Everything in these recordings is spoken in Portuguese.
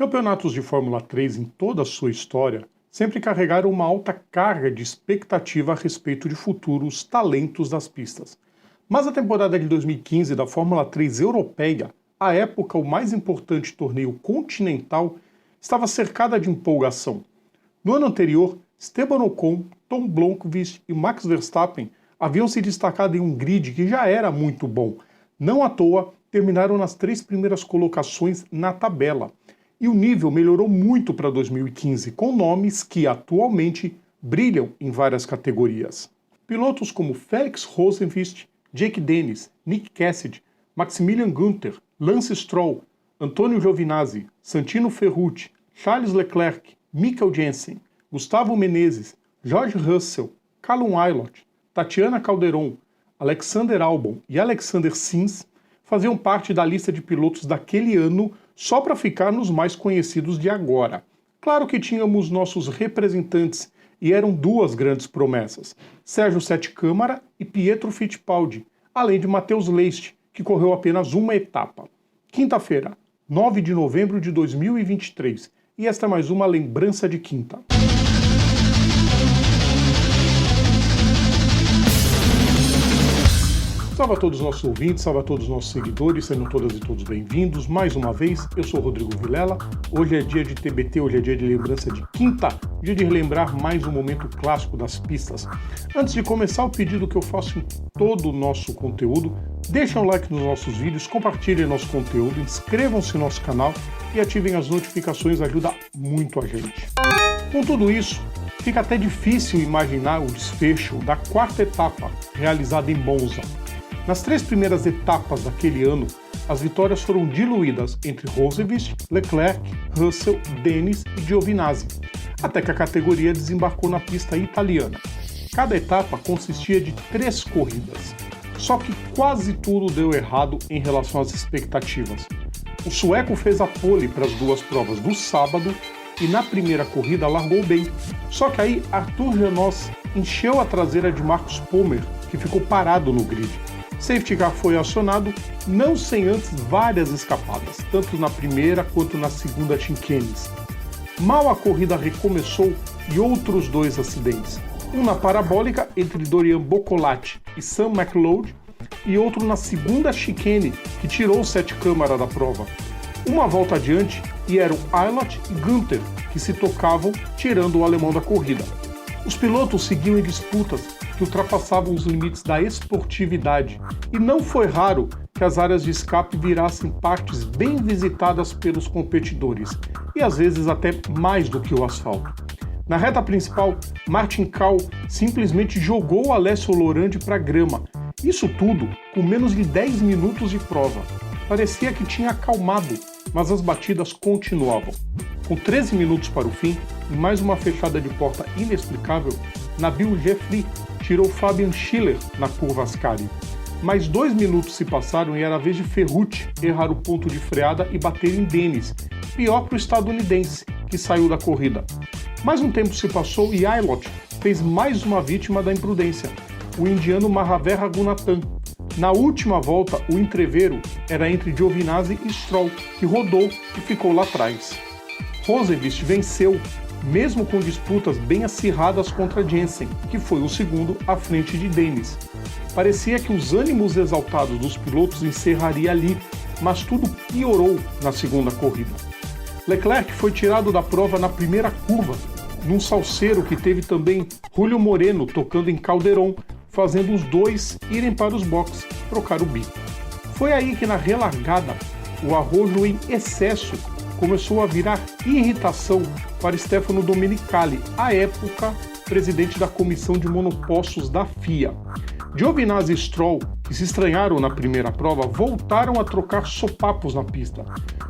Campeonatos de Fórmula 3 em toda a sua história sempre carregaram uma alta carga de expectativa a respeito de futuros talentos das pistas. Mas a temporada de 2015 da Fórmula 3 europeia, à época o mais importante torneio continental, estava cercada de empolgação. No ano anterior, Esteban Ocon, Tom Blomqvist e Max Verstappen haviam se destacado em um grid que já era muito bom. Não à toa, terminaram nas 3 primeiras colocações na tabela. E o nível melhorou muito para 2015, com nomes que atualmente brilham em várias categorias. Pilotos como Felix Rosenqvist, Jake Dennis, Nick Cassidy, Maximilian Günther, Lance Stroll, Antonio Giovinazzi, Santino Ferrucci, Charles Leclerc, Michael Jensen, Gustavo Menezes, George Russell, Callum Ilott, Tatiana Calderon, Alexander Albon e Alexander Sims faziam parte da lista de pilotos daquele ano só para ficar nos mais conhecidos de agora. Claro que tínhamos nossos representantes e eram 2 grandes promessas, Sérgio Sete Câmara e Pietro Fittipaldi, além de Matheus Leist, que correu apenas uma etapa. Quinta-feira, 9 de novembro de 2023, e esta é mais uma lembrança de quinta. Salve a todos os nossos ouvintes, salve a todos os nossos seguidores, sejam todas e todos bem-vindos. Mais uma vez, eu sou o Rodrigo Vilela, hoje é dia de TBT, hoje é dia de lembrança de quinta, dia de relembrar mais um momento clássico das pistas. Antes de começar, o pedido que eu faço em todo o nosso conteúdo, deixem um like nos nossos vídeos, compartilhem nosso conteúdo, inscrevam-se no nosso canal e ativem as notificações, ajuda muito a gente. Com tudo isso, fica até difícil imaginar o desfecho da 4ª etapa, realizada em Monza. Nas 3 primeiras etapas daquele ano, as vitórias foram diluídas entre Rosenqvist, Leclerc, Russell, Dennis e Giovinazzi, até que a categoria desembarcou na pista italiana. Cada etapa consistia de 3 corridas, só que quase tudo deu errado em relação às expectativas. O sueco fez a pole para as 2 provas do sábado e na primeira corrida largou bem, só que aí Arthur Janós encheu a traseira de Marcus Pommer, que ficou parado no grid. Safety Car foi acionado, não sem antes várias escapadas, tanto na primeira quanto na segunda chinquenes. Mal a corrida recomeçou e outros 2 acidentes, um na parabólica entre Dorian Boccolati e Sam McLeod e outro na segunda chicane que tirou o Sete Câmara da prova. Uma volta adiante e eram Ilott e Günther que se tocavam, tirando o alemão da corrida. Os pilotos seguiam em disputas que ultrapassavam os limites da esportividade, e não foi raro que as áreas de escape virassem partes bem visitadas pelos competidores, e às vezes até mais do que o asfalto. Na reta principal, Martin Kahl simplesmente jogou Alessio Lorandi para a grama, isso tudo com menos de 10 minutos de prova. Parecia que tinha acalmado, mas as batidas continuavam. Com 13 minutos para o fim, e mais uma fechada de porta inexplicável, Nabil Jeffrey tirou Fabian Schiller na curva Ascari. Mais 2 minutos se passaram e era a vez de Ferrucci errar o ponto de freada e bater em Dennis, pior para o estadunidense, que saiu da corrida. Mais um tempo se passou e Ilott fez mais uma vítima da imprudência, o indiano Mahaver Raghunathan. Na última volta, o entrevero era entre Giovinazzi e Stroll, que rodou e ficou lá atrás. Rosenqvist venceu, mesmo com disputas bem acirradas contra Jensen, que foi o segundo à frente de Dennis. Parecia que os ânimos exaltados dos pilotos encerraria ali, mas tudo piorou na segunda corrida. Leclerc foi tirado da prova na primeira curva, num salseiro que teve também Julio Moreno tocando em Calderon, fazendo os 2 irem para os boxes trocar o bico. Foi aí que na relargada, o arrojo em excesso começou a virar irritação para Stefano Domenicali, à época presidente da Comissão de Monopostos da FIA. Giovinazzi e Stroll, que se estranharam na primeira prova, voltaram a trocar sopapos na pista.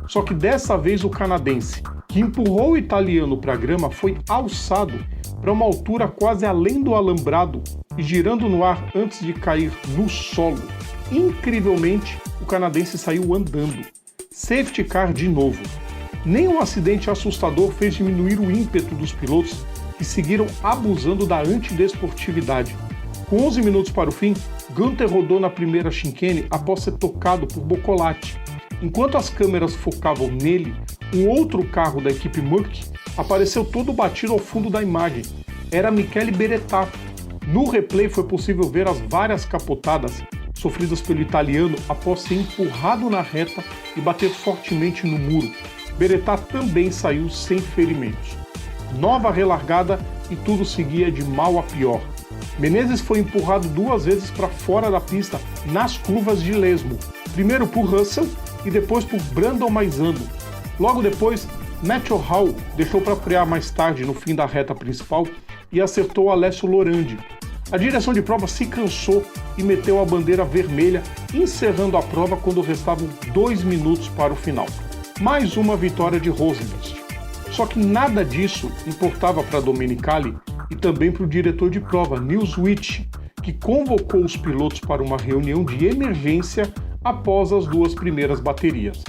Só que dessa vez o canadense, que empurrou o italiano para a grama, foi alçado para uma altura quase além do alambrado e girando no ar antes de cair no solo. Incrivelmente, o canadense saiu andando. Safety car de novo. Nenhum acidente assustador fez diminuir o ímpeto dos pilotos que seguiram abusando da antidesportividade. Com 11 minutos para o fim, Günther rodou na primeira chicane após ser tocado por Boccolati. Enquanto as câmeras focavam nele, um outro carro da equipe Merck apareceu todo batido ao fundo da imagem. Era Michele Berettà. No replay foi possível ver as várias capotadas sofridas pelo italiano após ser empurrado na reta e bater fortemente no muro. Berettà também saiu sem ferimentos. Nova relargada e tudo seguia de mal a pior. Menezes foi empurrado 2 vezes para fora da pista nas curvas de lesmo, primeiro por Russell e depois por Brandon Maisano. Logo depois, Matthew Hall deixou para frear mais tarde no fim da reta principal e acertou Alessio Lorandi. A direção de prova se cansou e meteu a bandeira vermelha, encerrando a prova quando restavam 2 minutos para o final. Mais uma vitória de Rosenqvist. Só que nada disso importava para Domenicali e também para o diretor de prova, Nils Witt, que convocou os pilotos para uma reunião de emergência após as 2 primeiras baterias.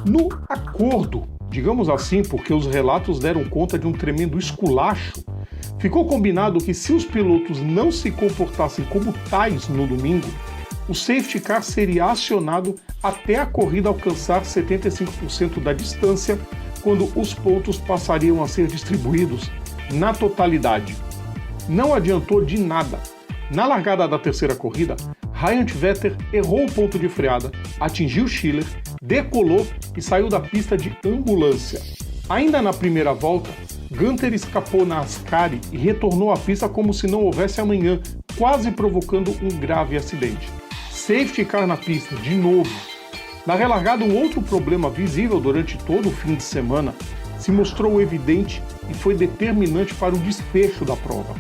No acordo, digamos assim, porque os relatos deram conta de um tremendo esculacho, ficou combinado que se os pilotos não se comportassem como tais no domingo, o safety car seria acionado até a corrida alcançar 75% da distância, quando os pontos passariam a ser distribuídos na totalidade. Não adiantou de nada. Na largada da terceira corrida, Ryan Vetter errou o ponto de freada, atingiu Schiller, decolou e saiu da pista de ambulância. Ainda na primeira volta, Gunter escapou na Ascari e retornou à pista como se não houvesse amanhã, quase provocando um grave acidente. Safety car na pista, de novo. Na relargada, um outro problema visível durante todo o fim de semana se mostrou evidente e foi determinante para o desfecho da prova.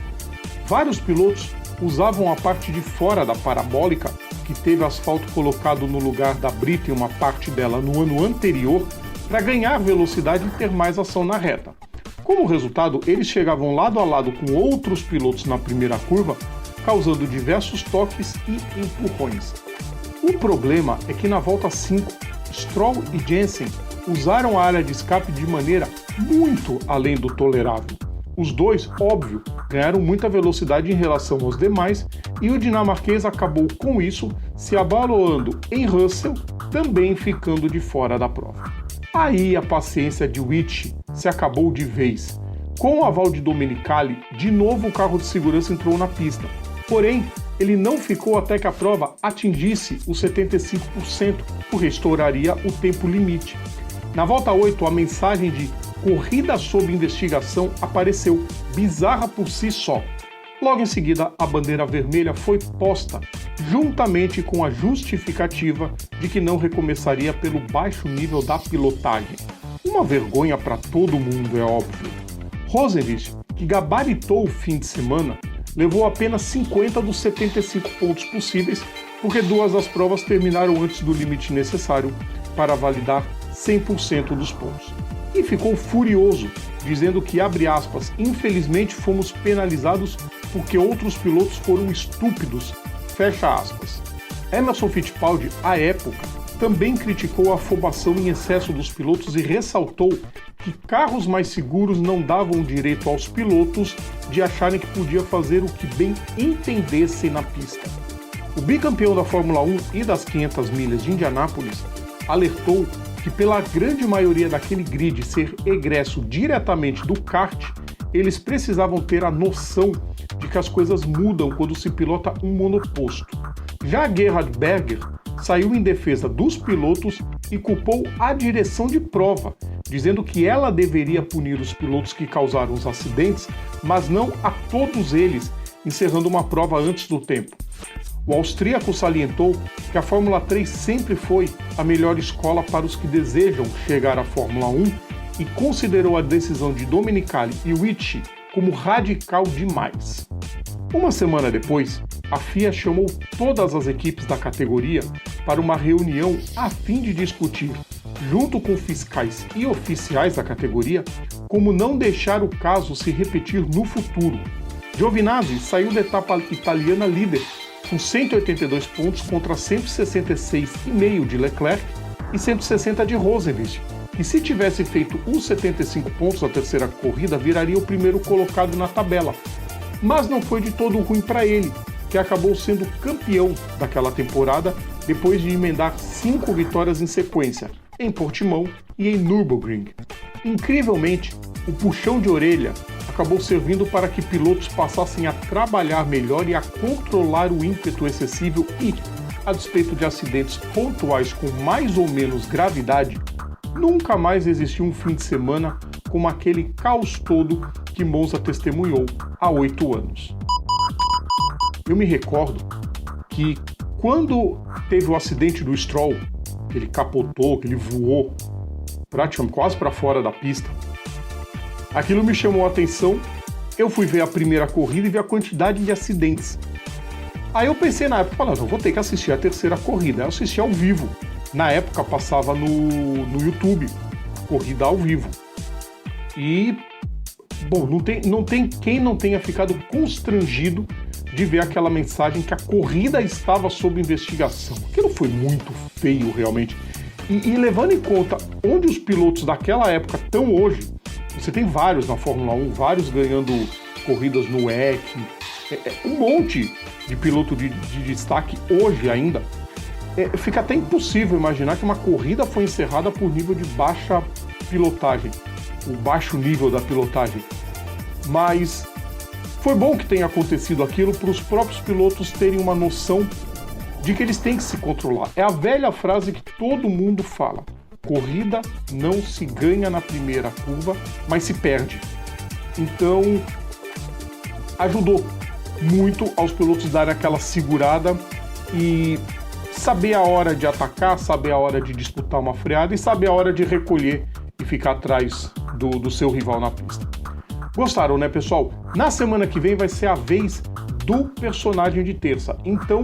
Vários pilotos usavam a parte de fora da parabólica, que teve asfalto colocado no lugar da brita em uma parte dela no ano anterior, para ganhar velocidade e ter mais ação na reta. Como resultado, eles chegavam lado a lado com outros pilotos na primeira curva, causando diversos toques e empurrões. O problema é que na volta 5, Stroll e Jensen usaram a área de escape de maneira muito além do tolerável. Os dois, óbvio, ganharam muita velocidade em relação aos demais e o dinamarquês acabou com isso se abaloando em Russell, também ficando de fora da prova. Aí a paciência de Witt se acabou de vez. Com o aval de Domenicali, de novo o carro de segurança entrou na pista. Porém, ele não ficou até que a prova atingisse os 75%, porque estouraria o tempo limite. Na volta 8, a mensagem de corrida sob investigação apareceu, bizarra por si só. Logo em seguida, a bandeira vermelha foi posta, juntamente com a justificativa de que não recomeçaria pelo baixo nível da pilotagem. Uma vergonha para todo mundo, é óbvio. Rosenqvist, que gabaritou o fim de semana, levou apenas 50 dos 75 pontos possíveis, porque 2 das provas terminaram antes do limite necessário para validar 100% dos pontos. E ficou furioso, dizendo que, abre aspas, infelizmente fomos penalizados porque outros pilotos foram estúpidos, fecha aspas. Emerson Fittipaldi, à época, também criticou a afobação em excesso dos pilotos e ressaltou que carros mais seguros não davam direito aos pilotos de acharem que podia fazer o que bem entendessem na pista. O bicampeão da Fórmula 1 e das 500 milhas de Indianápolis alertou que pela grande maioria daquele grid ser egresso diretamente do kart, eles precisavam ter a noção de que as coisas mudam quando se pilota um monoposto. Já Gerhard Berger saiu em defesa dos pilotos e culpou a direção de prova, dizendo que ela deveria punir os pilotos que causaram os acidentes, mas não a todos eles, encerrando uma prova antes do tempo. O austríaco salientou que a Fórmula 3 sempre foi a melhor escola para os que desejam chegar à Fórmula 1 e considerou a decisão de Domenicali e Witt como radical demais. Uma semana depois, a FIA chamou todas as equipes da categoria para uma reunião a fim de discutir, junto com fiscais e oficiais da categoria, como não deixar o caso se repetir no futuro. Giovinazzi saiu da etapa italiana líder, com 182 pontos contra 166,5 de Leclerc e 160 de Rosenqvist, que se tivesse feito os 75 pontos na terceira corrida, viraria o primeiro colocado na tabela. Mas não foi de todo ruim para ele, que acabou sendo campeão daquela temporada depois de emendar 5 vitórias em sequência, em Portimão e em Nürburgring. Incrivelmente, o puxão de orelha acabou servindo para que pilotos passassem a trabalhar melhor e a controlar o ímpeto excessivo e, a despeito de acidentes pontuais com mais ou menos gravidade, nunca mais existiu um fim de semana como aquele caos todo que Monza testemunhou há 8 anos. Eu me recordo que quando teve o acidente do Stroll, que ele capotou, que ele voou praticamente quase para fora da pista, aquilo me chamou a atenção. Eu fui ver a primeira corrida e vi a quantidade de acidentes. Aí eu pensei na época, eu vou ter que assistir a terceira corrida. Eu assisti ao vivo. Na época passava no YouTube, corrida ao vivo. E, bom, não tem quem não tenha ficado constrangido de ver aquela mensagem que a corrida estava sob investigação. Aquilo foi muito feio, realmente. E levando em conta onde os pilotos daquela época estão hoje, você tem vários na Fórmula 1, vários ganhando corridas no WEC, um monte de piloto de destaque hoje ainda. Fica até impossível imaginar que uma corrida foi encerrada por nível de baixa pilotagem, o baixo nível da pilotagem. Mas foi bom que tenha acontecido aquilo para os próprios pilotos terem uma noção de que eles têm que se controlar. É a velha frase que todo mundo fala: corrida não se ganha na primeira curva, mas se perde. Então, ajudou muito aos pilotos darem aquela segurada e saber a hora de atacar, saber a hora de disputar uma freada e saber a hora de recolher e ficar atrás do seu rival na pista. Gostaram, né, pessoal? Na semana que vem vai ser a vez do personagem de terça. Então,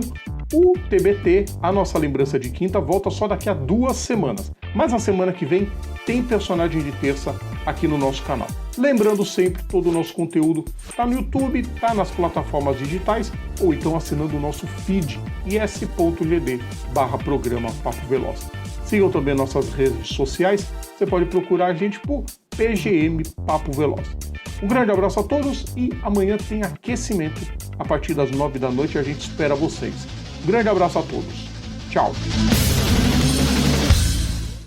o TBT, a nossa lembrança de quinta, volta só daqui a 2 semanas. Mas na semana que vem tem personagem de terça aqui no nosso canal. Lembrando sempre, todo o nosso conteúdo está no YouTube, está nas plataformas digitais, ou então assinando o nosso feed, is.gd/programa Papo Veloz. Sigam também nossas redes sociais, você pode procurar a gente por PGM Papo Veloz. Um grande abraço a todos e amanhã tem aquecimento a partir das 9 da noite e a gente espera vocês. Um grande abraço a todos. Tchau.